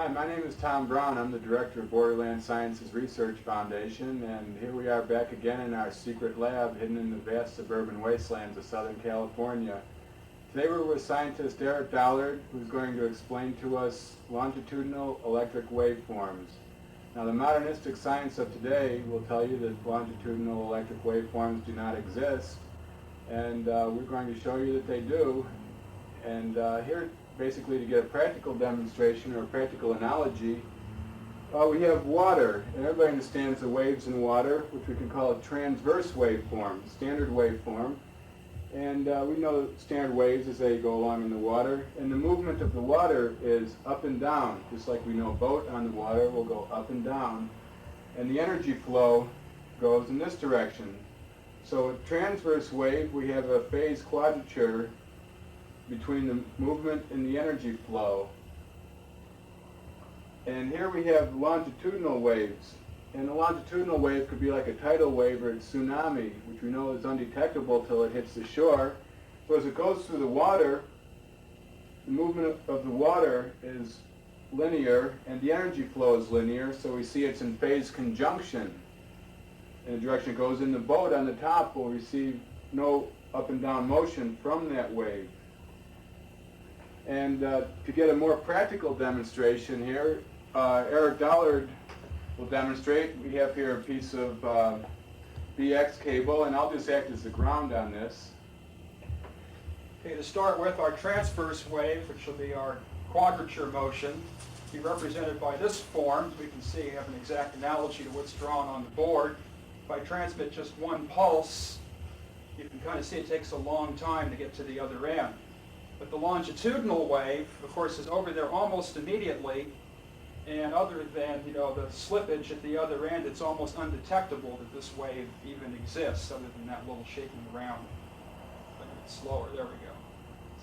Hi, my name is Tom Brown. I'm the director of Borderland Sciences Research Foundation, and here we are back again in our secret lab hidden in the vast suburban wastelands of Southern California. Today we're with scientist Eric Dollard, who's going to explain to us longitudinal electric waveforms. Now, the modernistic science of today will tell you that longitudinal electric waveforms do not exist, and we're going to show you that they do. And here, basically, to get a practical demonstration or a practical analogy, we have water, and everybody understands the waves in water, which we can call a transverse waveform, standard waveform. And we know standard waves as they go along in the water, and the movement of the water is up and down, just like we know a boat on the water will go up and down, and the energy flow goes in this direction. So a transverse wave, we have a phase quadrature between the movement and the energy flow. And here we have longitudinal waves. And a longitudinal wave could be like a tidal wave or a tsunami, which we know is undetectable till it hits the shore. So as it goes through the water, the movement of the water is linear and the energy flow is linear, so we see it's in phase conjunction. In the direction it goes in, the boat on the top will receive no up and down motion from that wave. And to get a more practical demonstration here, Eric Dollard will demonstrate. We have here a piece of BX cable, and I'll just act as the ground on this. Okay, to start with, our transverse wave, which will be our quadrature motion, be represented by this form. As we can see, I have an exact analogy to what's drawn on the board. If I transmit just one pulse, you can kind of see it takes a long time to get to the other end. But the longitudinal wave, of course, is over there almost immediately, and other than, the slippage at the other end, it's almost undetectable that this wave even exists, other than that little shaking around. But it's slower. There we go.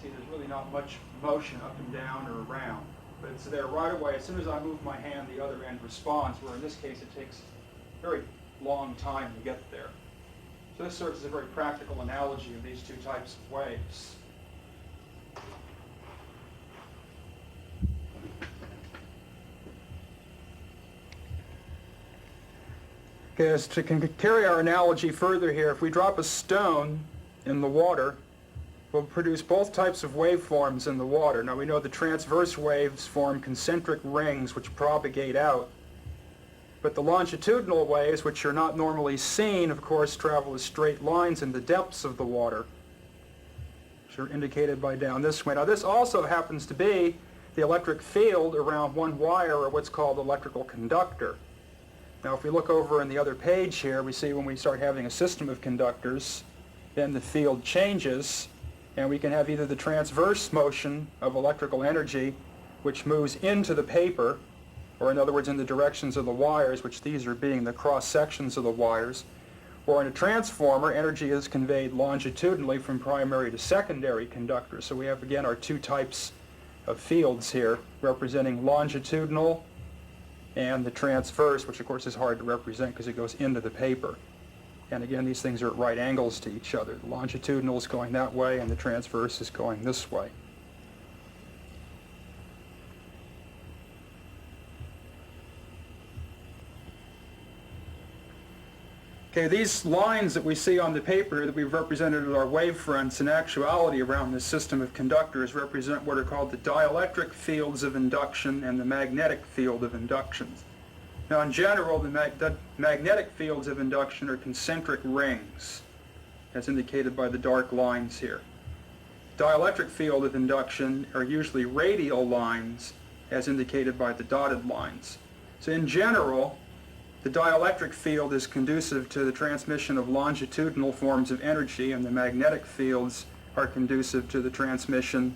See, there's really not much motion up and down or around, but it's there right away. As soon as I move my hand, the other end responds, where in this case it takes a very long time to get there. So this serves as a very practical analogy of these two types of waves. Okay, as to carry our analogy further here, if we drop a stone in the water, we'll produce both types of waveforms in the water. Now we know the transverse waves form concentric rings which propagate out. But the longitudinal waves, which are not normally seen, of course, travel as straight lines in the depths of the water, which are indicated by down this way. Now this also happens to be the electric field around one wire, or what's called electrical conductor. Now if we look over in the other page here, we see when we start having a system of conductors, then the field changes, and we can have either the transverse motion of electrical energy, which moves into the paper, or in other words in the directions of the wires, which these are being the cross sections of the wires, or in a transformer, energy is conveyed longitudinally from primary to secondary conductors. So we have again our two types of fields here, representing longitudinal and the transverse, which of course is hard to represent because it goes into the paper. And again, these things are at right angles to each other. The longitudinal is going that way and the transverse is going this way. Okay, these lines that we see on the paper that we've represented as our wave fronts, in actuality around this system of conductors, represent what are called the dielectric fields of induction and the magnetic field of induction. Now in general, the magnetic fields of induction are concentric rings, as indicated by the dark lines here. Dielectric field of induction are usually radial lines, as indicated by the dotted lines. So in general, the dielectric field is conducive to the transmission of longitudinal forms of energy, and the magnetic fields are conducive to the transmission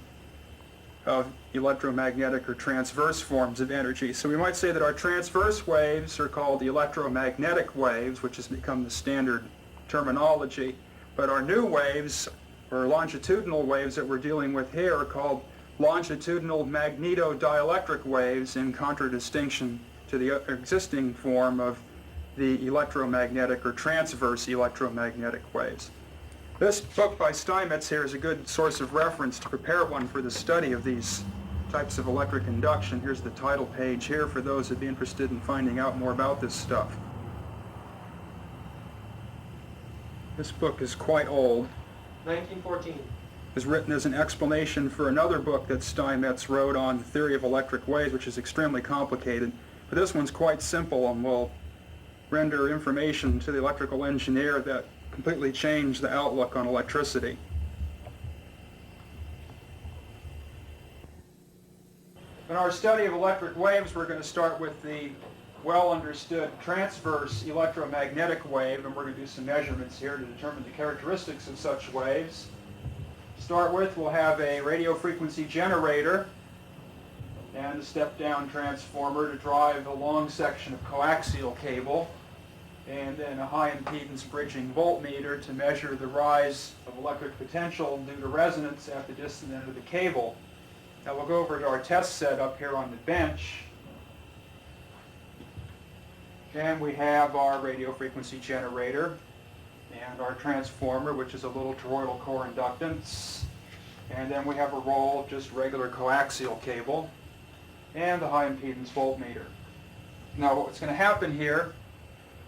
of electromagnetic or transverse forms of energy. So we might say that our transverse waves are called electromagnetic waves, which has become the standard terminology, but our new waves, or longitudinal waves that we're dealing with here, are called longitudinal magnetodielectric waves, in contradistinction to the existing form of the electromagnetic or transverse electromagnetic waves. This book by Steinmetz here is a good source of reference to prepare one for the study of these types of electric induction. Here's the title page here for those who'd be interested in finding out more about this stuff. This book is quite old. 1914. It was written as an explanation for another book that Steinmetz wrote on the theory of electric waves, which is extremely complicated. But this one's quite simple and will render information to the electrical engineer that completely changed the outlook on electricity. In our study of electric waves, we're going to start with the well-understood transverse electromagnetic wave, and we're going to do some measurements here to determine the characteristics of such waves. To start with, we'll have a radio frequency generator and a step-down transformer to drive a long section of coaxial cable, and then a high-impedance bridging voltmeter to measure the rise of electric potential due to resonance at the distant end of the cable. Now we'll go over to our test setup here on the bench. And we have our radio frequency generator and our transformer, which is a little toroidal core inductance. And then we have a roll of just regular coaxial cable and the high impedance voltmeter. Now what's going to happen here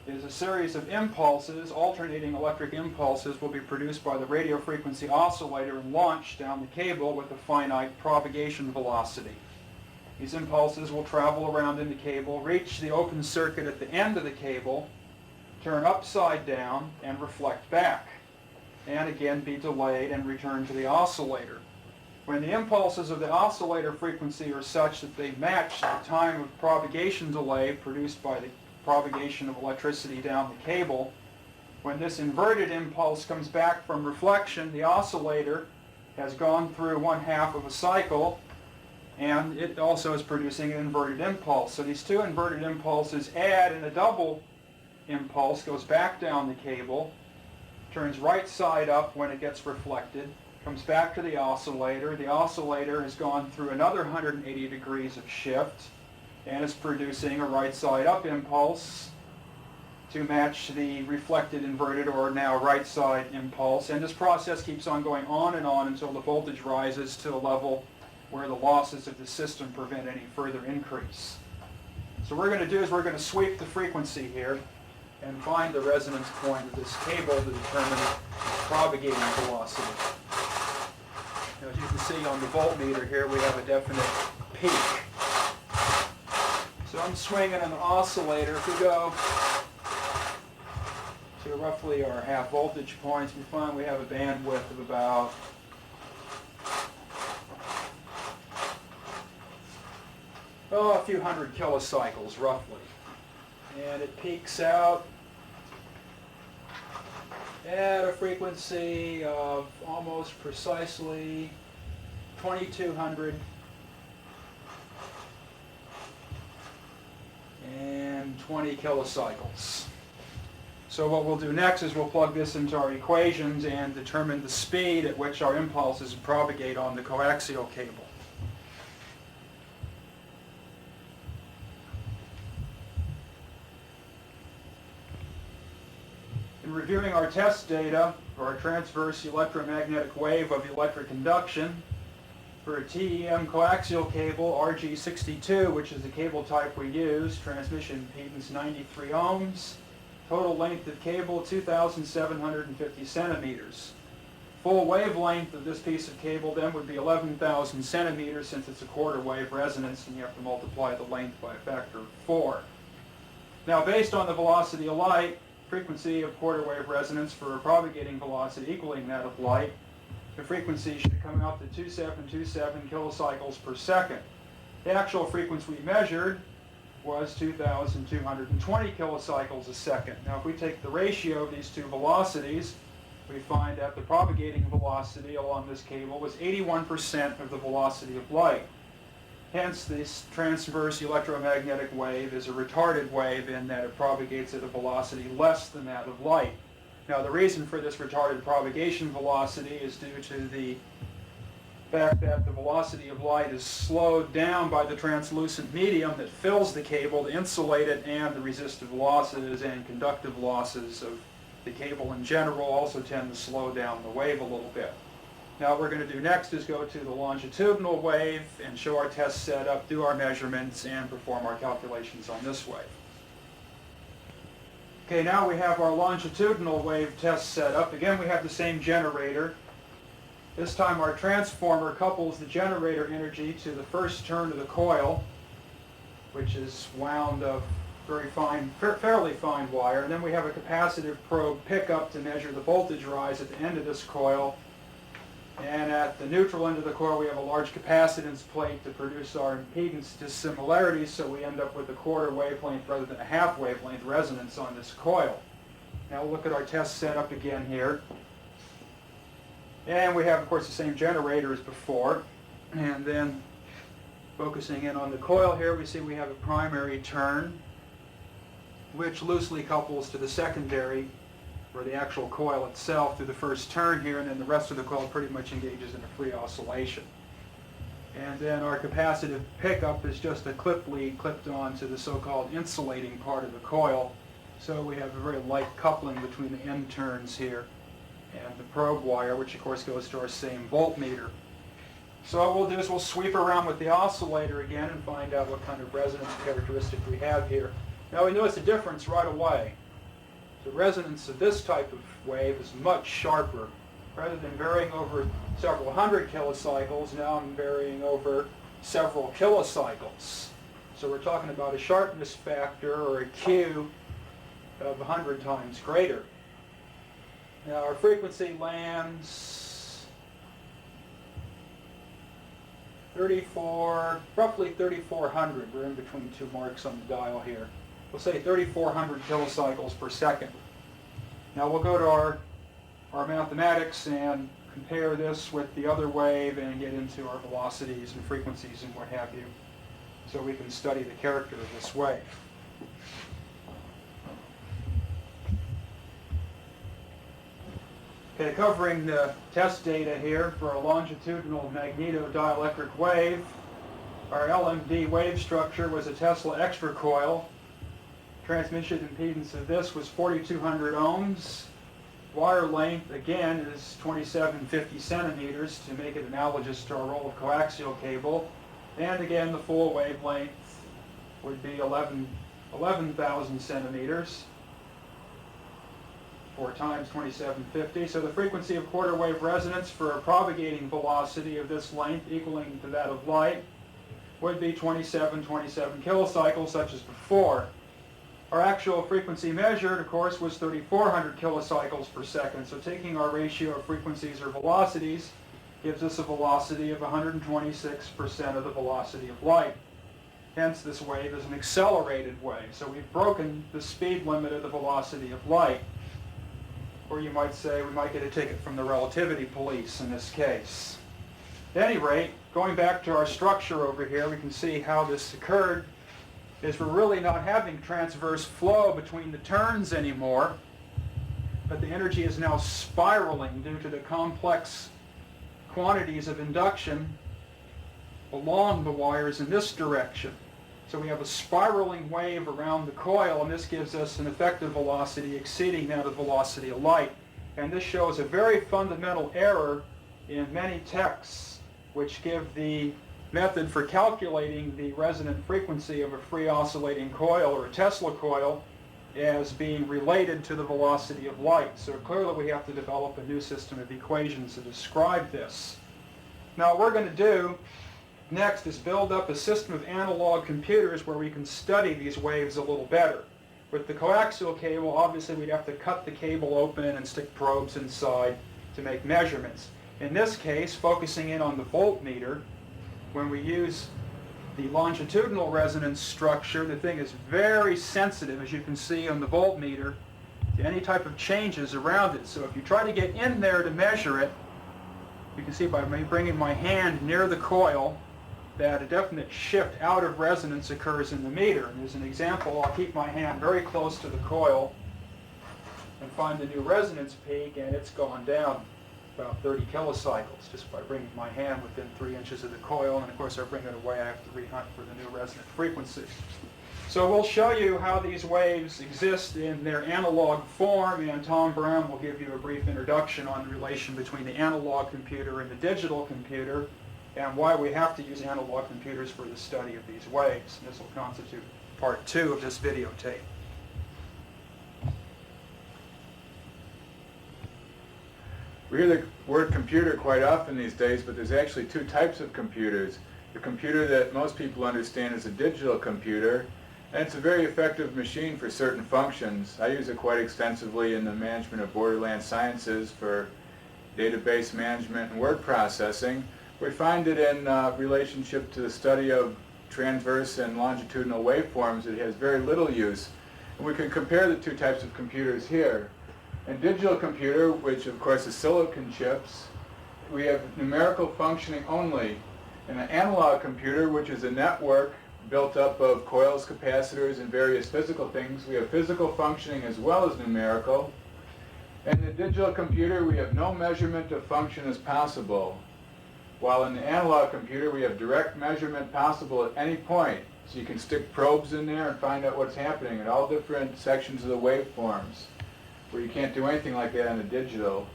is a series of impulses, alternating electric impulses, will be produced by the radio frequency oscillator and launched down the cable with a finite propagation velocity. These impulses will travel around in the cable, reach the open circuit at the end of the cable, turn upside down, and reflect back, and again be delayed and return to the oscillator. When the impulses of the oscillator frequency are such that they match the time of propagation delay produced by the propagation of electricity down the cable, when this inverted impulse comes back from reflection, the oscillator has gone through 1/2 of a cycle, and it also is producing an inverted impulse. So these two inverted impulses add, and a double impulse goes back down the cable, turns right side up when it gets reflected, comes back to the oscillator. The oscillator has gone through another 180 degrees of shift and is producing a right side up impulse to match the reflected inverted, or now right side impulse. And this process keeps on going on and on until the voltage rises to a level where the losses of the system prevent any further increase. So what we're going to do is we're going to sweep the frequency here and find the resonance point of this cable to determine propagating velocity. Now, as you can see on the voltmeter here, we have a definite peak. So I'm swinging an oscillator. If we go to roughly our half voltage points, we find we have a bandwidth of about a few hundred kilocycles roughly. And it peaks out at a frequency of almost precisely 2200 and 20 kilocycles. So what we'll do next is we'll plug this into our equations and determine the speed at which our impulses propagate on the coaxial cable. In reviewing our test data for our transverse electromagnetic wave of electric induction, for a TEM coaxial cable, RG62, which is the cable type we use, transmission impedance 93 ohms, total length of cable 2,750 centimeters. Full wavelength of this piece of cable then would be 11,000 centimeters, since it's a quarter wave resonance and you have to multiply the length by a factor of 4. Now, based on the velocity of light, frequency of quarter wave resonance for a propagating velocity equaling that of light, the frequency should come out to 2727 kilocycles per second. The actual frequency we measured was 2,220 kilocycles a second. Now if we take the ratio of these two velocities, we find that the propagating velocity along this cable was 81% of the velocity of light. Hence, this transverse electromagnetic wave is a retarded wave in that it propagates at a velocity less than that of light. Now, the reason for this retarded propagation velocity is due to the fact that the velocity of light is slowed down by the translucent medium that fills the cable to insulate it, and the resistive losses and conductive losses of the cable in general also tend to slow down the wave a little bit. Now what we're going to do next is go to the longitudinal wave and show our test setup, do our measurements, and perform our calculations on this wave. Okay, now we have our longitudinal wave test set up. Again, we have the same generator. This time our transformer couples the generator energy to the first turn of the coil, which is wound of very fine, fairly fine wire. And then we have a capacitive probe pickup to measure the voltage rise at the end of this coil. And at the neutral end of the coil, we have a large capacitance plate to produce our impedance dissimilarities, so we end up with a quarter wavelength rather than a half wavelength resonance on this coil. Now we'll look at our test setup again here. And we have, of course, the same generator as before. And then focusing in on the coil here, we see we have a primary turn, which loosely couples to the secondary, or the actual coil itself, through the first turn here, and then the rest of the coil pretty much engages in a free oscillation. And then our capacitive pickup is just a clip lead clipped on to the so-called insulating part of the coil. So we have a very light coupling between the end turns here and the probe wire, which of course goes to our same voltmeter. So what we'll do is we'll sweep around with the oscillator again and find out what kind of resonance characteristic we have here. Now we notice a difference right away. The resonance of this type of wave is much sharper. Rather than varying over several hundred kilocycles, now I'm varying over several kilocycles. So we're talking about a sharpness factor, or a Q, of 100 times greater. Now our frequency lands roughly 3,400. We're in between two marks on the dial here. We'll say 3,400 kilocycles per second. Now we'll go to our mathematics and compare this with the other wave and get into our velocities and frequencies and what have you, so we can study the character of this wave. Okay, covering the test data here for a longitudinal magnetodielectric wave. Our LMD wave structure was a Tesla extra coil. Transmission impedance of this was 4,200 ohms. Wire length, again, is 2750 centimeters to make it analogous to our roll of coaxial cable. And again, the full wavelength would be 11,000 centimeters. 4 times 2750. So the frequency of quarter wave resonance for a propagating velocity of this length equaling to that of light would be 27 kilocycles, such as before. Our actual frequency measured, of course, was 3,400 kilocycles per second. So taking our ratio of frequencies or velocities gives us a velocity of 126% of the velocity of light. Hence, this wave is an accelerated wave. So we've broken the speed limit of the velocity of light. Or you might say we might get a ticket from the relativity police in this case. At any rate, going back to our structure over here, we can see how this occurred. Is we're really not having transverse flow between the turns anymore, but the energy is now spiraling due to the complex quantities of induction along the wires in this direction. So we have a spiraling wave around the coil, and this gives us an effective velocity exceeding that of the velocity of light. And this shows a very fundamental error in many texts, which give the method for calculating the resonant frequency of a free oscillating coil, or a Tesla coil, as being related to the velocity of light. So clearly we have to develop a new system of equations to describe this. Now what we're going to do next is build up a system of analog computers where we can study these waves a little better. With the coaxial cable, obviously we'd have to cut the cable open and stick probes inside to make measurements. In this case, focusing in on the voltmeter, when we use the longitudinal resonance structure, the thing is very sensitive, as you can see on the voltmeter, to any type of changes around it. So if you try to get in there to measure it, you can see by me bringing my hand near the coil that a definite shift out of resonance occurs in the meter. And as an example, I'll keep my hand very close to the coil and find the new resonance peak, and it's gone down about 30 kilocycles just by bringing my hand within 3 inches of the coil. And of course, I bring it away, I have to rehunt for the new resonant frequency. So we'll show you how these waves exist in their analog form, and Tom Brown will give you a brief introduction on the relation between the analog computer and the digital computer, and why we have to use analog computers for the study of these waves. And this will constitute part 2 of this videotape. We hear the word computer quite often these days, but there's actually 2 types of computers. The computer that most people understand is a digital computer, and it's a very effective machine for certain functions. I use it quite extensively in the management of borderland sciences for database management and word processing. We find it in relationship to the study of transverse and longitudinal waveforms. It has very little use. And we can compare the 2 types of computers here. In digital computer, which of course is silicon chips, we have numerical functioning only. In an analog computer, which is a network built up of coils, capacitors, and various physical things, we have physical functioning as well as numerical. In the digital computer, we have no measurement of function as possible. While in the analog computer, we have direct measurement possible at any point. So you can stick probes in there and find out what's happening at all different sections of the waveforms, where you can't do anything like that on the digital.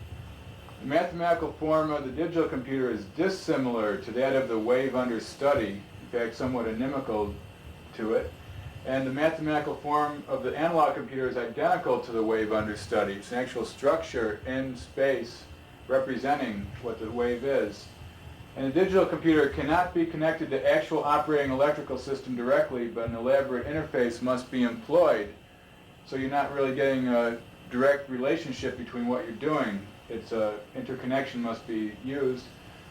The mathematical form of the digital computer is dissimilar to that of the wave under study, in fact somewhat inimical to it. And the mathematical form of the analog computer is identical to the wave under study. It's an actual structure in space representing what the wave is. And a digital computer cannot be connected to actual operating electrical system directly, but an elaborate interface must be employed. So you're not really getting a direct relationship between what you're doing. Its interconnection must be used.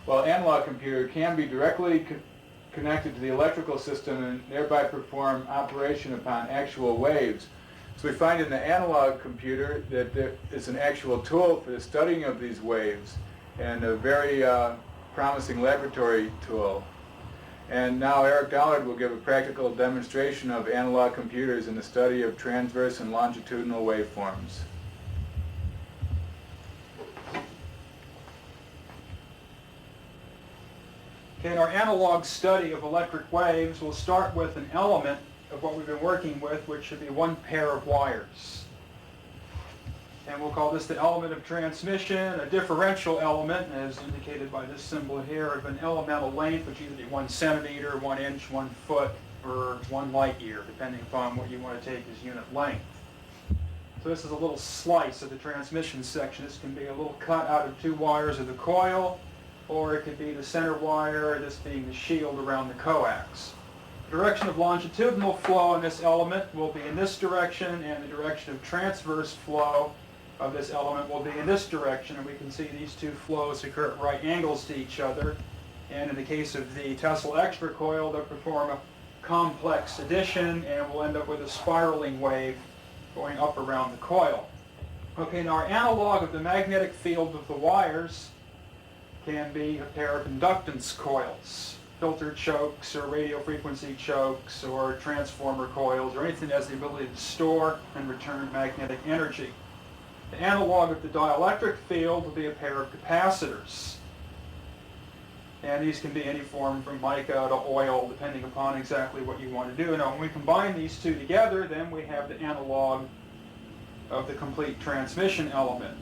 While analog computer can be directly connected to the electrical system and thereby perform operation upon actual waves. So we find in the analog computer that there is an actual tool for the studying of these waves, and a very promising laboratory tool. And now Eric Dollard will give a practical demonstration of analog computers in the study of transverse and longitudinal waveforms. Okay, in our analog study of electric waves, we'll start with an element of what we've been working with, which should be one pair of wires. And we'll call this the element of transmission, a differential element, as indicated by this symbol here, of an elemental length, which either be 1 centimeter, 1 inch, 1 foot, or 1 light year, depending upon what you want to take as unit length. So this is a little slice of the transmission section. This can be a little cut out of 2 wires of the coil, or it could be the center wire, this being the shield around the coax. The direction of longitudinal flow in this element will be in this direction, and the direction of transverse flow of this element will be in this direction, and we can see these 2 flows occur at right angles to each other. And in the case of the Tesla extra coil, they'll perform a complex addition, and we'll end up with a spiraling wave going up around the coil. Okay, now our analog of the magnetic field of the wires can be a pair of inductance coils, filter chokes or radio frequency chokes or transformer coils, or anything that has the ability to store and return magnetic energy. The analog of the dielectric field will be a pair of capacitors. And these can be any form from mica to oil, depending upon exactly what you want to do. Now, when we combine these 2 together, then we have the analog of the complete transmission element.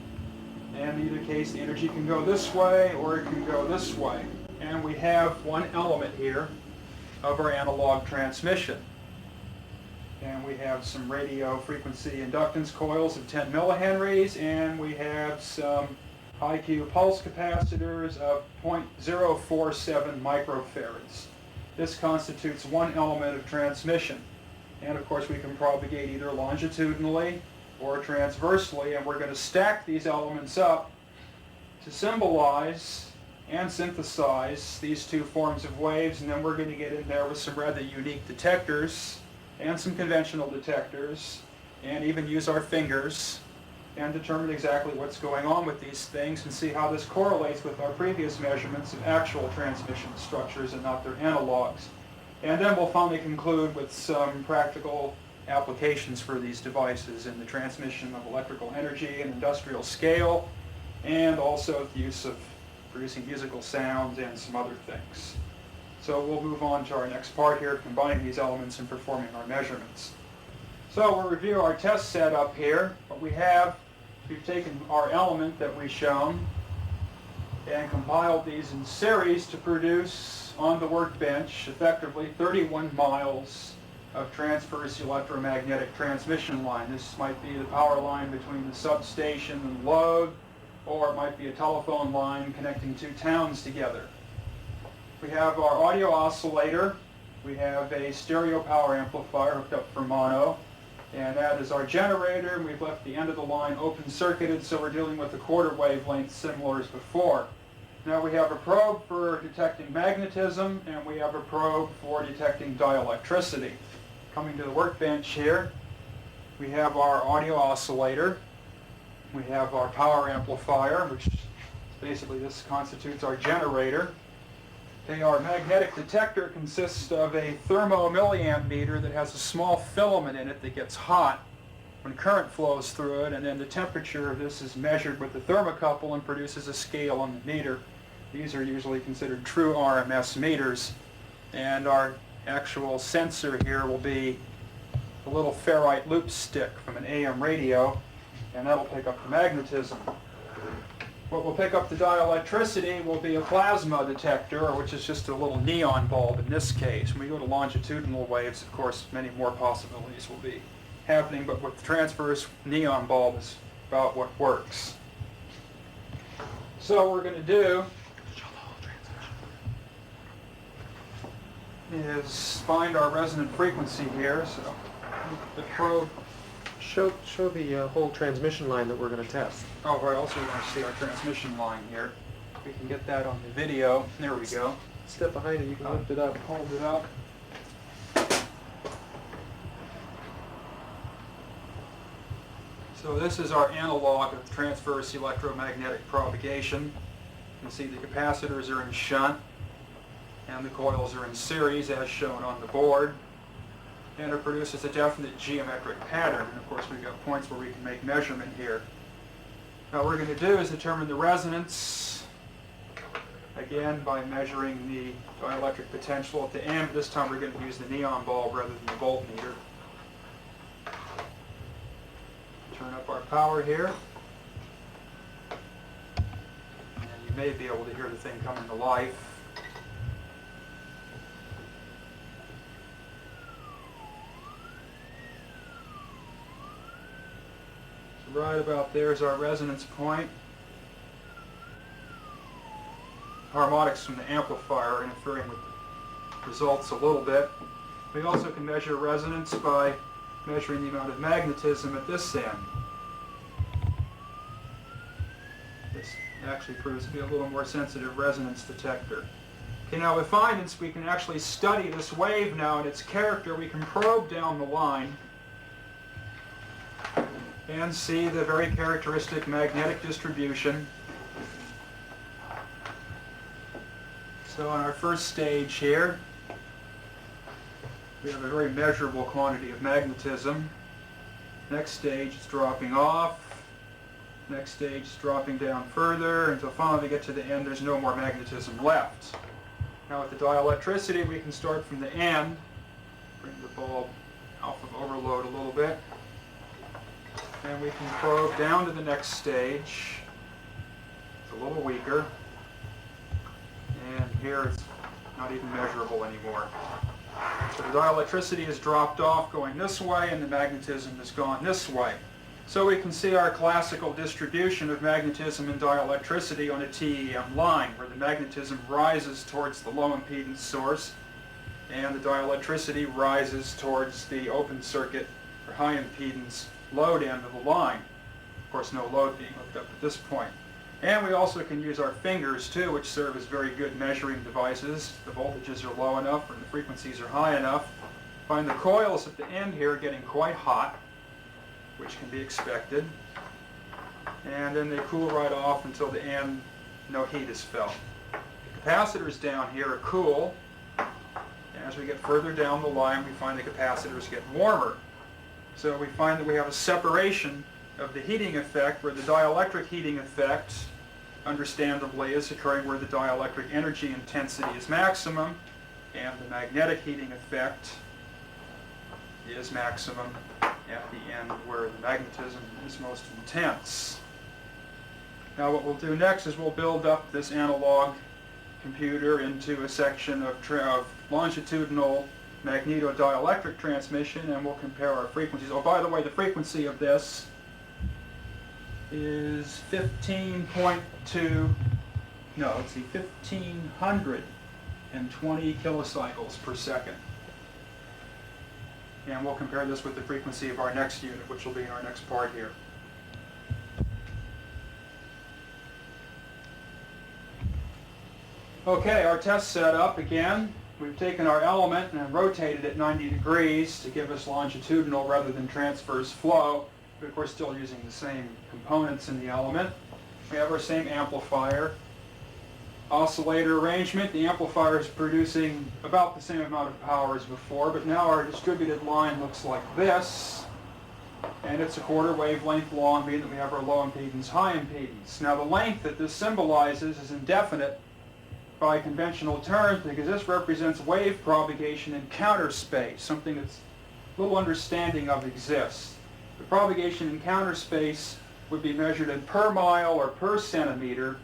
And in either case, the energy can go this way or it can go this way. And we have one element here of our analog transmission. And we have some radio frequency inductance coils of 10 millihenries, and we have some high Q pulse capacitors of 0.047 microfarads. This constitutes one element of transmission. And of course we can propagate either longitudinally or transversely, and we're going to stack these elements up to symbolize and synthesize these 2 forms of waves, and then we're going to get in there with some rather unique detectors and some conventional detectors, and even use our fingers and determine exactly what's going on with these things and see how this correlates with our previous measurements of actual transmission structures and not their analogs. And then we'll finally conclude with some practical applications for these devices in the transmission of electrical energy and industrial scale, and also the use of producing musical sounds and some other things. So we'll move on to our next part here, combining these elements and performing our measurements. So we'll review our test setup here. What we have, we've taken our element that we've shown and compiled these in series to produce on the workbench effectively 31 miles of transverse electromagnetic transmission line. This might be the power line between the substation and load, or it might be a telephone line connecting two towns together. We have our audio oscillator. We have a stereo power amplifier hooked up for mono, and that is our generator. We've left the end of the line open circuited, so we're dealing with a quarter wavelength similar as before. Now we have a probe for detecting magnetism, and we have a probe for detecting dielectricity. Coming to the workbench here, we have our audio oscillator. We have our power amplifier, which basically this constitutes our generator. Okay, our magnetic detector consists of a thermomilliamp meter that has a small filament in it that gets hot when current flows through it, and then the temperature of this is measured with the thermocouple and produces a scale on the meter. These are usually considered true RMS meters, and our actual sensor here will be a little ferrite loop stick from an AM radio, and that'll pick up the magnetism. What will pick up the dielectricity will be a plasma detector, which is just a little neon bulb in this case. When we go to longitudinal waves, of course, many more possibilities will be happening, but with the transverse, neon bulb is about what works. So what we're going to do is find our resonant frequency here. So the probe. Show the whole transmission line that we're going to test. Oh, right. Also, we want to see our transmission line here. We can get that on the video. There we go. Step behind it. You can lift it up. Hold it up. So this is our analog of transverse electromagnetic propagation. You can see the capacitors are in shunt and the coils are in series as shown on the board. And it produces a definite geometric pattern. And of course we've got points where we can make measurement here. Now what we're going to do is determine the resonance, again by measuring the dielectric potential at the end. This time we're going to use the neon bulb rather than the voltmeter. Turn up our power here. And you may be able to hear the thing coming to life. Right about there is our resonance point. Harmonics from the amplifier are interfering with the results a little bit. We also can measure resonance by measuring the amount of magnetism at this end. This actually proves to be a little more sensitive resonance detector. Okay, now with finance we can actually study this wave now and its character. We can probe down the line and see the very characteristic magnetic distribution. So on our first stage here, we have a very measurable quantity of magnetism. Next stage is dropping off. Next stage is dropping down further until finally we get to the end, there's no more magnetism left. Now with the dielectricity we can start from the end, bring the bulb off of overload a little bit. And we can probe down to the next stage. It's a little weaker. And here it's not even measurable anymore. So the dielectricity has dropped off going this way and the magnetism has gone this way. So we can see our classical distribution of magnetism and dielectricity on a TEM line, where the magnetism rises towards the low impedance source and the dielectricity rises towards the open circuit or high impedance load end of the line. Of course, no load being hooked up at this point. And we also can use our fingers too, which serve as very good measuring devices. The voltages are low enough and the frequencies are high enough. Find the coils at the end here getting quite hot, which can be expected. And then they cool right off until the end, no heat is felt. The capacitors down here are cool. As we get further down the line, we find the capacitors get warmer. So we find that we have a separation of the heating effect, where the dielectric heating effect, understandably, is occurring where the dielectric energy intensity is maximum, and the magnetic heating effect is maximum at the end where the magnetism is most intense. Now what we'll do next is we'll build up this analog computer into a section of longitudinal magnetodielectric transmission, and we'll compare our frequencies. Oh, by the way, the frequency of this is 1520 kilocycles per second. And we'll compare this with the frequency of our next unit, which will be in our next part here. Okay, our test setup again. We've taken our element and rotated it 90 degrees to give us longitudinal rather than transverse flow, but of course still using the same components in the element. We have our same amplifier. Oscillator arrangement, the amplifier is producing about the same amount of power as before, but now our distributed line looks like this, and it's a quarter wavelength long, being that we have our low impedance, high impedance. Now the length that this symbolizes is indefinite by conventional terms because this represents wave propagation in counter space, something that's little understanding of exists. The propagation in counter space would be measured in per mile or per centimeter,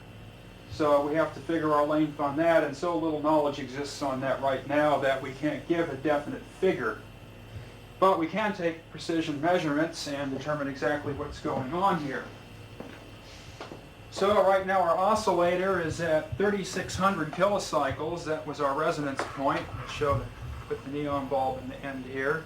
so we have to figure our length on that, and so little knowledge exists on that right now that we can't give a definite figure. But we can take precision measurements and determine exactly what's going on here. So right now our oscillator is at 3600 kilocycles. That was our resonance point. I'll show put the neon bulb in the end here.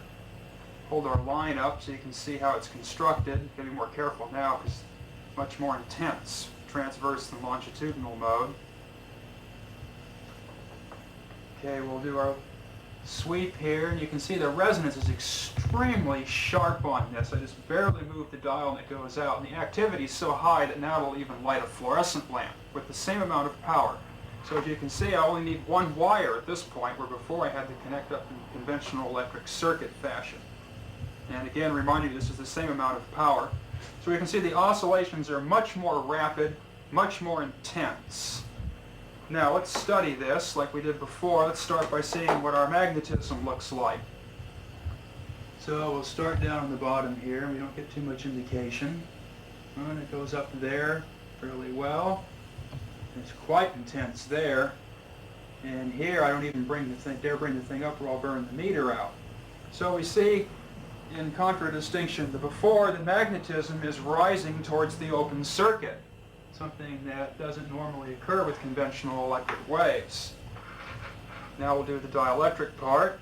Hold our line up so you can see how it's constructed. You gotta be more careful now because it's much more intense. Transverse than longitudinal mode. Okay, we'll do our sweep here, and you can see the resonance is extremely sharp on this. I just barely move the dial and it goes out, and the activity is so high that now it'll even light a fluorescent lamp with the same amount of power. So as you can see, I only need one wire at this point, where before I had to connect up in conventional electric circuit fashion. And again, reminding you, this is the same amount of power. So we can see the oscillations are much more rapid, much more intense. Now let's study this like we did before. Let's start by seeing what our magnetism looks like. So we'll start down on the bottom here. We don't get too much indication. And it goes up there fairly well. It's quite intense there. And here I don't even dare bring the thing up or I'll burn the meter out. So we see, in contradistinction to before, the magnetism is rising towards the open circuit, something that doesn't normally occur with conventional electric waves. Now we'll do the dielectric part.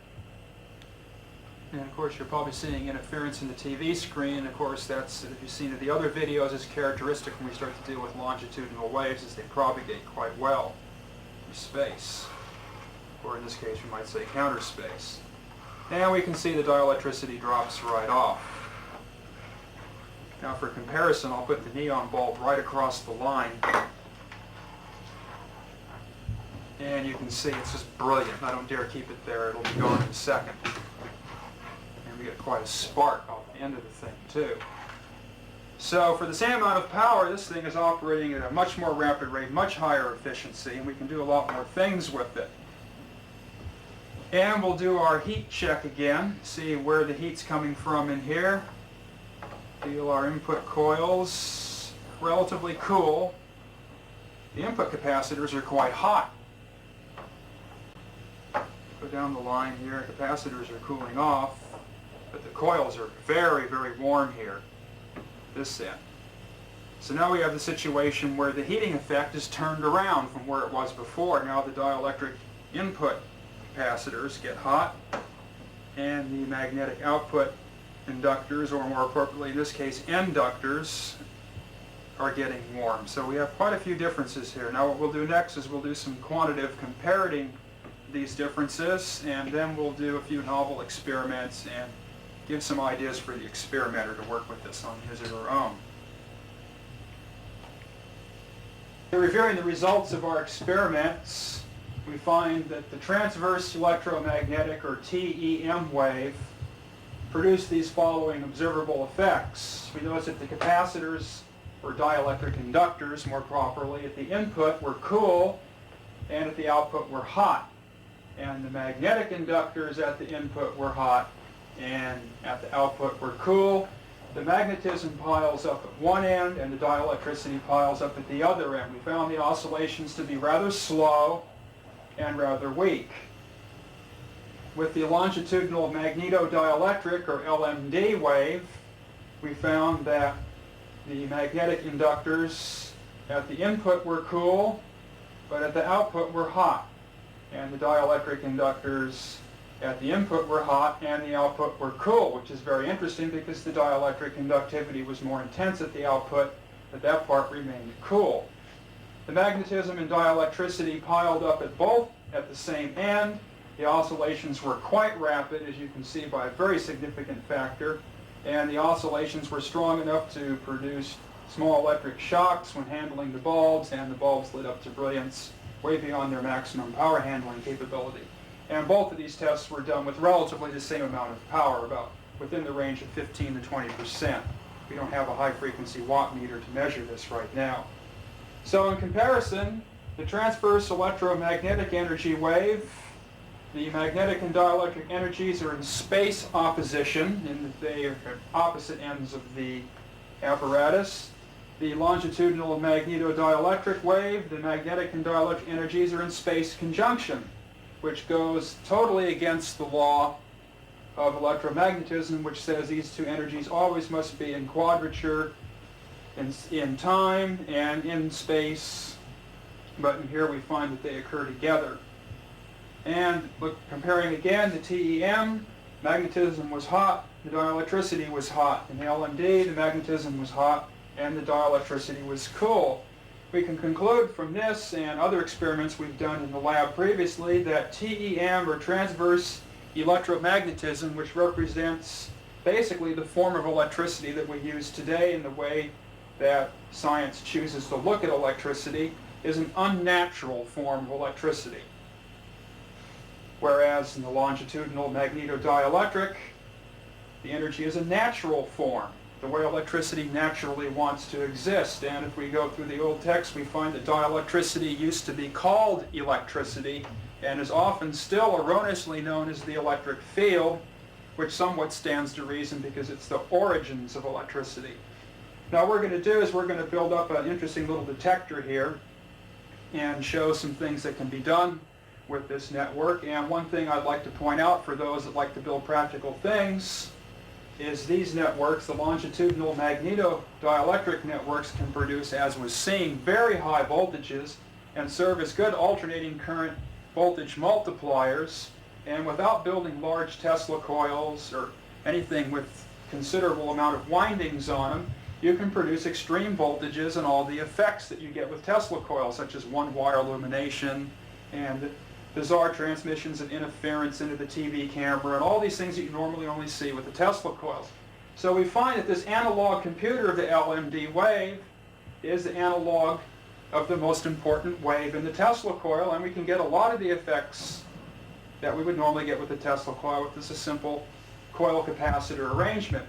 And of course you're probably seeing interference in the TV screen. And of course that's, if you've seen in the other videos, is characteristic when we start to deal with longitudinal waves, as they propagate quite well through space. Or in this case we might say counter space. And we can see the dielectricity drops right off. Now for comparison, I'll put the neon bulb right across the line. And you can see it's just brilliant. I don't dare keep it there. It'll be gone in a second. And we get quite a spark off the end of the thing too. So for the same amount of power, this thing is operating at a much more rapid rate, much higher efficiency, and we can do a lot more things with it. And we'll do our heat check again, see where the heat's coming from in here. Feel our input coils, relatively cool. The input capacitors are quite hot. Go down the line here, capacitors are cooling off, but the coils are very, very warm here, this end. So now we have the situation where the heating effect is turned around from where it was before. Now the dielectric input capacitors get hot, and the magnetic output inductors, or more appropriately in this case inductors, are getting warm. So we have quite a few differences here. Now what we'll do next is we'll do some quantitative comparing these differences, and then we'll do a few novel experiments and give some ideas for the experimenter to work with this on his or her own. In reviewing the results of our experiments, we find that the transverse electromagnetic, or TEM wave, produced these following observable effects. We notice that the capacitors, or dielectric inductors more properly, at the input were cool and at the output were hot. and the magnetic inductors at the input were hot and at the output were cool. The magnetism piles up at one end and the dielectricity piles up at the other end. We found the oscillations to be rather slow and rather weak. With the longitudinal magnetodielectric, or LMD wave, we found that the magnetic inductors at the input were cool, but at the output were hot. And the dielectric inductors at the input were hot and the output were cool, which is very interesting because the dielectric conductivity was more intense at the output, but that part remained cool. The magnetism and dielectricity piled up at both at the same end. The oscillations were quite rapid, as you can see, by a very significant factor, and the oscillations were strong enough to produce small electric shocks when handling the bulbs, and the bulbs lit up to brilliance way beyond their maximum power handling capability. And both of these tests were done with relatively the same amount of power, about within the range of 15 to 20%. We don't have a high-frequency watt meter to measure this right now. So in comparison, the transverse electromagnetic energy wave, the magnetic and dielectric energies are in space opposition, in that they are at opposite ends of the apparatus. The longitudinal magnetodielectric wave, the magnetic and dielectric energies are in space conjunction, which goes totally against the law of electromagnetism, which says these two energies always must be in quadrature in time and in space, but in here we find that they occur together. And comparing again the TEM, magnetism was hot, the dielectricity was hot. In the LMD, the magnetism was hot and the dielectricity was cool. We can conclude from this and other experiments we've done in the lab previously that TEM, or transverse electromagnetism, which represents basically the form of electricity that we use today in the way that science chooses to look at electricity, is an unnatural form of electricity. Whereas in the longitudinal magnetodielectric, the energy is a natural form, the way electricity naturally wants to exist. And if we go through the old text, we find that dielectricity used to be called electricity and is often still erroneously known as the electric field, which somewhat stands to reason because it's the origins of electricity. Now what we're going to do is we're going to build up an interesting little detector here and show some things that can be done with this network. And one thing I'd like to point out for those that like to build practical things is these networks, the longitudinal magnetodielectric networks, can produce, as was seen, very high voltages and serve as good alternating current voltage multipliers. And without building large Tesla coils or anything with considerable amount of windings on them, you can produce extreme voltages and all the effects that you get with Tesla coils, such as one-wire illumination and bizarre transmissions and interference into the TV camera, and all these things that you normally only see with the Tesla coils. So we find that this analog computer of the LMD wave is the analog of the most important wave in the Tesla coil, and we can get a lot of the effects that we would normally get with the Tesla coil with this simple coil capacitor arrangement.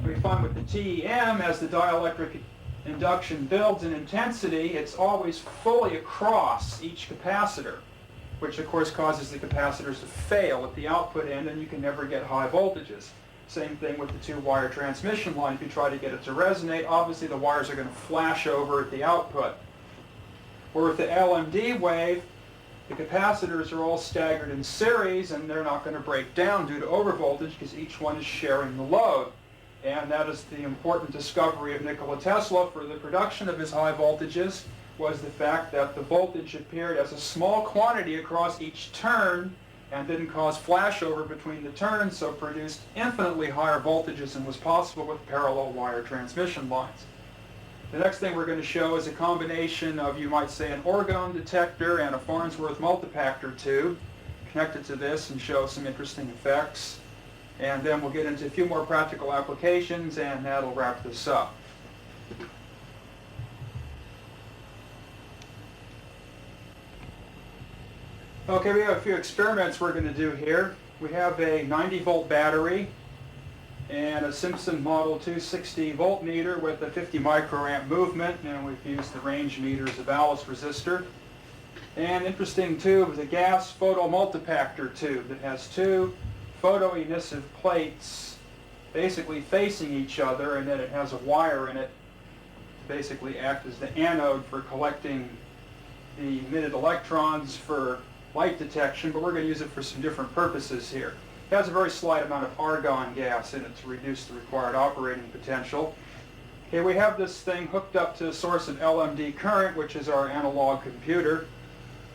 We find with the TEM, as the dielectric induction builds in intensity, it's always fully across each capacitor, which of course causes the capacitors to fail at the output end, and you can never get high voltages. Same thing with the two-wire transmission line. If you try to get it to resonate, obviously the wires are going to flash over at the output. Or with the LMD wave, the capacitors are all staggered in series, and they're not going to break down due to overvoltage because each one is sharing the load. And that is the important discovery of Nikola Tesla for the production of his high voltages, was the fact that the voltage appeared as a small quantity across each turn and didn't cause flashover between the turns, so produced infinitely higher voltages than was possible with parallel wire transmission lines. The next thing we're going to show is a combination of, you might say, an orgone detector and a Farnsworth multipactor tube connected to this, and show some interesting effects. And then we'll get into a few more practical applications, and that'll wrap this up. Okay, we have a few experiments we're going to do here. We have a 90-volt battery and a Simpson Model 260 voltmeter with a 50 microamp movement, and we've used the range meter as a ballast resistor. And interesting tube is a gas photomultipactor tube that has two photoemissive plates basically facing each other, and then it has a wire in it to basically act as the anode for collecting the emitted electrons for light detection, but we're going to use it for some different purposes here. It has a very slight amount of argon gas in it to reduce the required operating potential. Okay, we have this thing hooked up to a source of LMD current, which is our analog computer.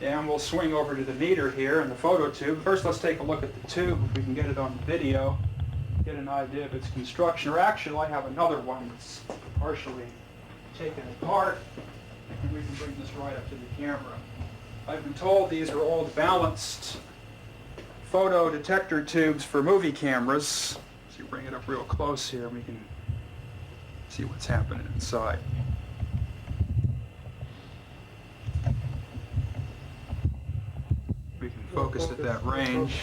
And we'll swing over to the meter here in the photo tube. First, let's take a look at the tube, if we can get it on video, get an idea of its construction. Or actually, I have another one that's partially taken apart, and we can bring this right up to the camera. I've been told these are all balanced photo detector tubes for movie cameras. So you bring it up real close here, and we can see what's happening inside. We can focus at that range.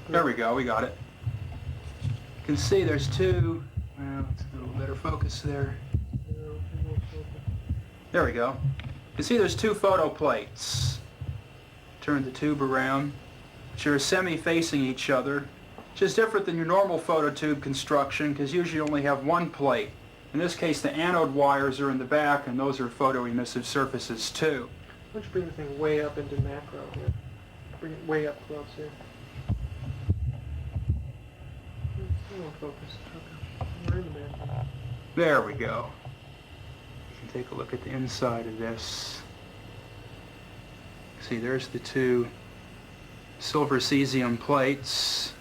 There we go, we got it. You can see there's two, well, let's get a little better focus there. There we go. You can see there's two photo plates. Turn the tube around, which are semi-facing each other, which is different than your normal photo tube construction because usually you only have one plate. In this case, the anode wires are in the back, and those are photoemissive surfaces too. Why don't you bring the thing way up into macro here? Bring it way up close here. It won't focus. Okay. We're in the macro. There we go. You can take a look at the inside of this. See, there's the two silver cesium plates.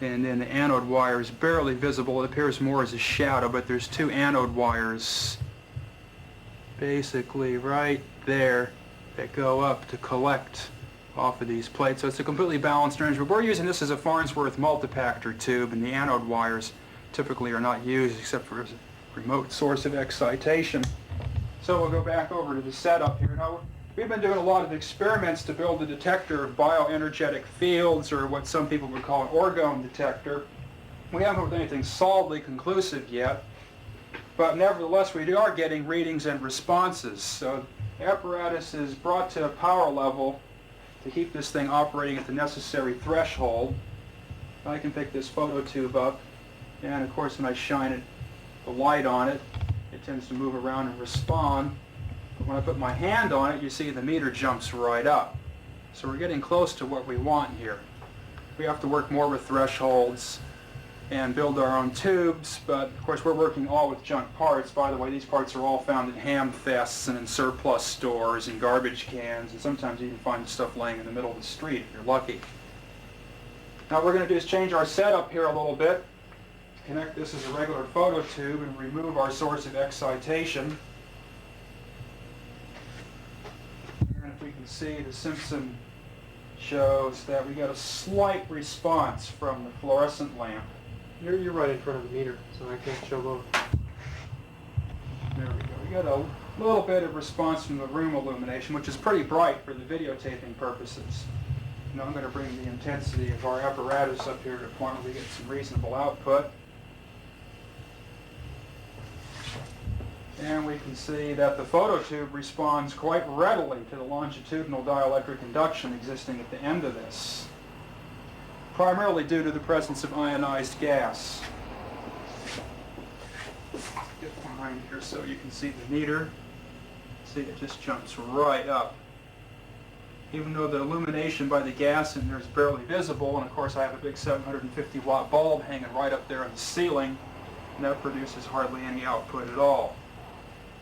And then the anode wire is barely visible. It appears more as a shadow, but there's two anode wires basically right there that go up to collect off of these plates. So it's a completely balanced arrangement. We're using this as a Farnsworth multipactor tube, and the anode wires typically are not used except for as a remote source of excitation. So we'll go back over to the setup here. Now, we've been doing a lot of experiments to build a detector of bioenergetic fields, or what some people would call an orgone detector. We haven't with anything solidly conclusive yet, but nevertheless we are getting readings and responses. So the apparatus is brought to a power level to keep this thing operating at the necessary threshold. I can pick this photo tube up, and of course when I shine the light on it, it tends to move around and respond. But when I put my hand on it, you see the meter jumps right up. So we're getting close to what we want here. We have to work more with thresholds and build our own tubes, but of course we're working all with junk parts. By the way, these parts are all found at ham fests and in surplus stores and garbage cans, and sometimes you can find the stuff laying in the middle of the street if you're lucky. Now what we're going to do is change our setup here a little bit. Connect this as a regular photo tube and remove our source of excitation. And if we can see, the Simpson shows that we got a slight response from the fluorescent lamp. You're right in front of the meter, so I can't show both. There we go. We got a little bit of response from the room illumination, which is pretty bright for the videotaping purposes. Now I'm going to bring the intensity of our apparatus up here to a point where we get some reasonable output. And we can see that the photo tube responds quite readily to the longitudinal dielectric induction existing at the end of this, primarily due to the presence of ionized gas. Get behind here so you can see the meter. See, it just jumps right up. Even though the illumination by the gas in there is barely visible, and of course I have a big 750 watt bulb hanging right up there on the ceiling, and that produces hardly any output at all.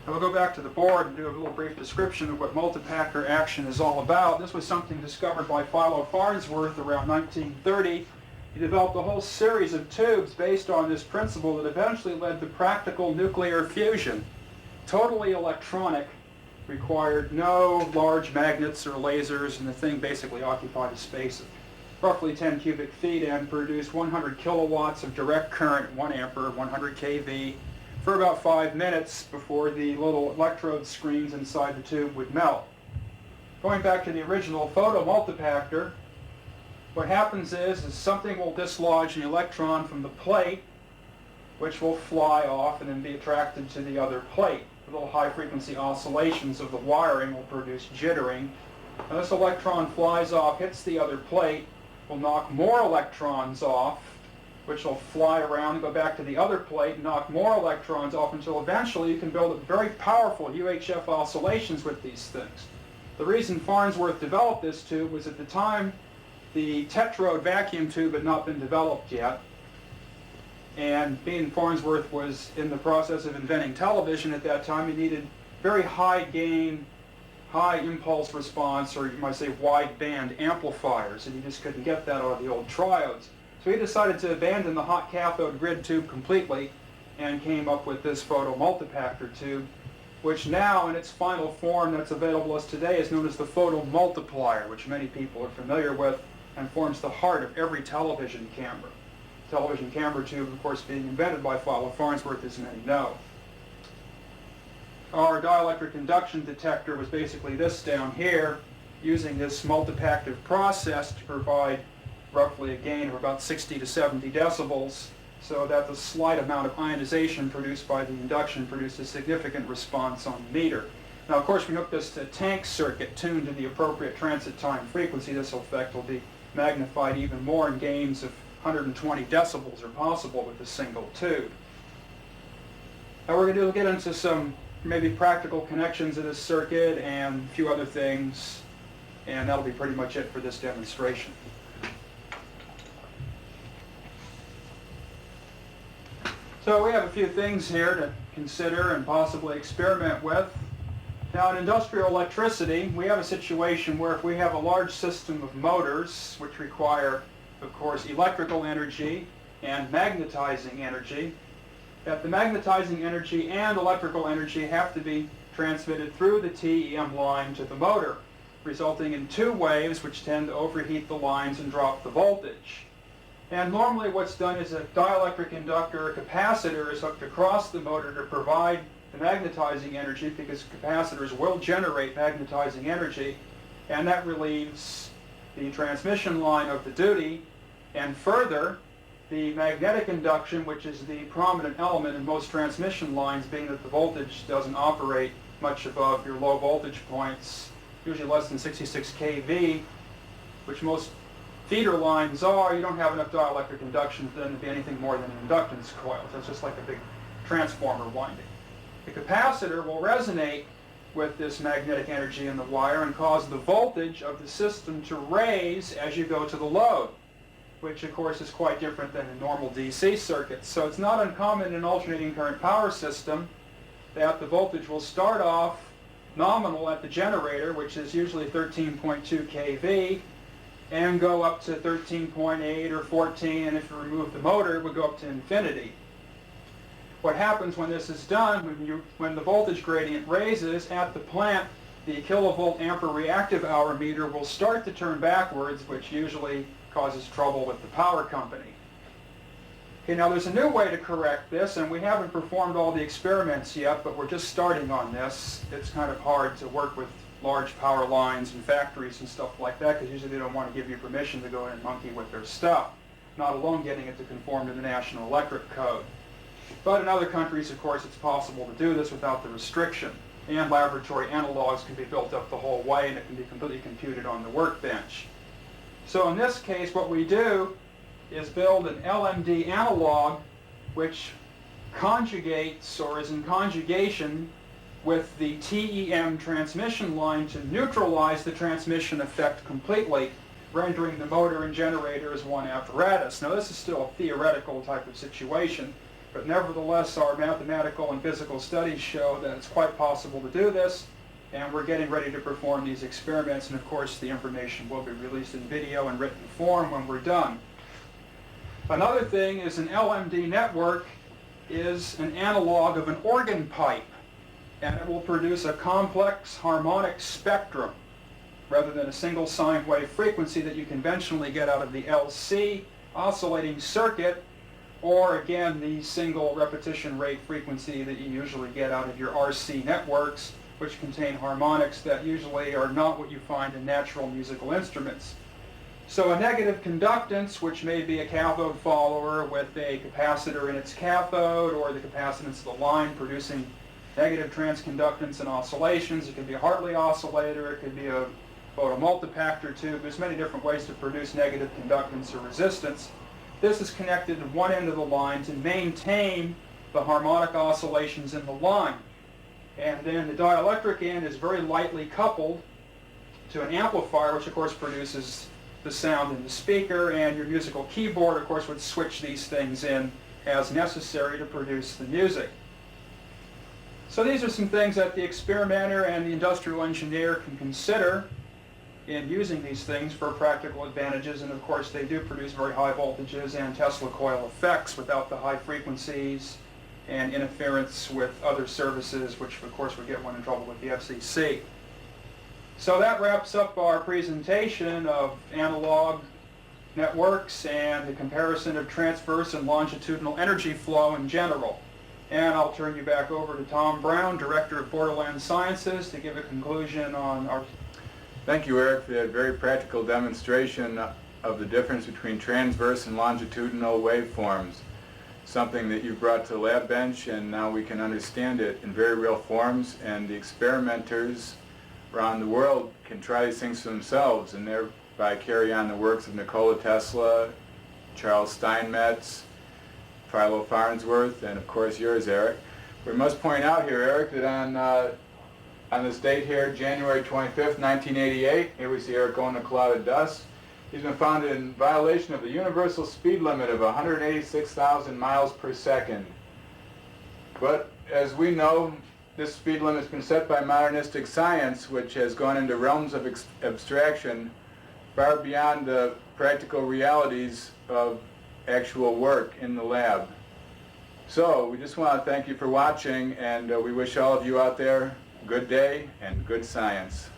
Now we'll go back to the board and do a little brief description of what multipactor action is all about. This was something discovered by Philo Farnsworth around 1930. He developed a whole series of tubes based on this principle that eventually led to practical nuclear fusion. Totally electronic, required no large magnets or lasers, and the thing basically occupied a space of roughly 10 cubic feet and produced 100 kilowatts of direct current, 1 ampere, 100 kV, for about 5 minutes before the little electrode screens inside the tube would melt. Going back to the original photo multipactor, what happens is something will dislodge an electron from the plate, which will fly off and then be attracted to the other plate. little high-frequency oscillations of the wiring will produce jittering. Now this electron flies off, hits the other plate, will knock more electrons off, which will fly around and go back to the other plate and knock more electrons off until eventually you can build up very powerful UHF oscillations with these things. The reason Farnsworth developed this tube was at the time the tetrode vacuum tube had not been developed yet. And being Farnsworth was in the process of inventing television at that time, he needed very high gain, high impulse response, or you might say wide band amplifiers, and he just couldn't get that out of the old triodes. So he decided to abandon the hot cathode grid tube completely and came up with this photomultipactor tube, which now in its final form that's available to us today is known as the photomultiplier, which many people are familiar with and forms the heart of every television camera. Television camera tube, of course, being invented by Farnsworth, as many know. Our dielectric induction detector was basically this down here, using this multipactive process to provide roughly a gain of about 60 to 70 decibels, so that the slight amount of ionization produced by the induction produced a significant response on the meter. Now, of course, we hook this to a tank circuit tuned to the appropriate transit time frequency. This effect will be magnified even more, and gains of 120 decibels are possible with a single tube. Now we're going to get into some maybe practical connections of this circuit and a few other things, and that'll be pretty much it for this demonstration. So we have a few things here to consider and possibly experiment with. Now in industrial electricity, we have a situation where if we have a large system of motors, which require, of course, electrical energy and magnetizing energy, that the magnetizing energy and electrical energy have to be transmitted through the TEM line to the motor, resulting in two waves which tend to overheat the lines and drop the voltage. And normally what's done is a dielectric inductor or capacitor is hooked across the motor to provide the magnetizing energy, because capacitors will generate magnetizing energy, and that relieves the transmission line of the duty. And further, the magnetic induction, which is the prominent element in most transmission lines, being that the voltage doesn't operate much above your low voltage points, usually less than 66 kV, which most feeder lines are, you don't have enough dielectric induction for them to be anything more than an inductance coil. So it's just like a big transformer winding. The capacitor will resonate with this magnetic energy in the wire and cause the voltage of the system to raise as you go to the load, which of course is quite different than in normal DC circuits. So it's not uncommon in an alternating current power system that the voltage will start off nominal at the generator, which is usually 13.2 kV, and go up to 13.8 or 14, and if you remove the motor, it would go up to infinity. What happens when this is done, when the voltage gradient raises at the plant, the kilovolt ampere reactive hour meter will start to turn backwards, which usually causes trouble with the power company. Okay, now there's a new way to correct this, and we haven't performed all the experiments yet, but we're just starting on this. It's kind of hard to work with large power lines and factories and stuff like that, because usually they don't want to give you permission to go in and monkey with their stuff, not alone getting it to conform to the National Electric Code. But in other countries, of course, it's possible to do this without the restriction. And laboratory analogs can be built up the whole way, and it can be completely computed on the workbench. So in this case, what we do is build an LMD analog which conjugates or is in conjugation with the TEM transmission line to neutralize the transmission effect completely, rendering the motor and generator as one apparatus. Now this is still a theoretical type of situation, but nevertheless our mathematical and physical studies show that it's quite possible to do this, and we're getting ready to perform these experiments, and of course the information will be released in video and written form when we're done. Another thing is an LMD network is an analog of an organ pipe, and it will produce a complex harmonic spectrum rather than a single sine wave frequency that you conventionally get out of the LC oscillating circuit, or again the single repetition rate frequency that you usually get out of your RC networks, which contain harmonics that usually are not what you find in natural musical instruments. So a negative conductance, which may be a cathode follower with a capacitor in its cathode, or the capacitance of the line producing negative transconductance and oscillations. It could be a Hartley oscillator, it could be a photomultipactor tube. There's many different ways to produce negative conductance or resistance. This is connected to one end of the line to maintain the harmonic oscillations in the line. And then the dielectric end is very lightly coupled to an amplifier, which of course produces the sound in the speaker, and your musical keyboard, of course, would switch these things in as necessary to produce the music. So these are some things that the experimenter and the industrial engineer can consider in using these things for practical advantages, and of course they do produce very high voltages and Tesla coil effects without the high frequencies and interference with other services, which of course would get one in trouble with the FCC. So that wraps up our presentation of analog networks and the comparison of transverse and longitudinal energy flow in general. And I'll turn you back over to Tom Brown, Director of Borderland Sciences, to give a conclusion on our... Thank you, Eric, for that very practical demonstration of the difference between transverse and longitudinal waveforms. Something that you brought to the lab bench, and now we can understand it in very real forms, and the experimenters around the world can try these things for themselves and thereby carry on the works of Nikola Tesla, Charles Steinmetz, Philo Farnsworth, and of course yours, Eric. We must point out here, Eric, that on this date here, January 25th, 1988, here we see Eric going to cloud of dust. He's been found in violation of the universal speed limit of 186,000 miles per second. But as we know, this speed limit has been set by modernistic science, which has gone into realms of abstraction far beyond the practical realities of actual work in the lab. So we just want to thank you for watching, and we wish all of you out there good day and good science.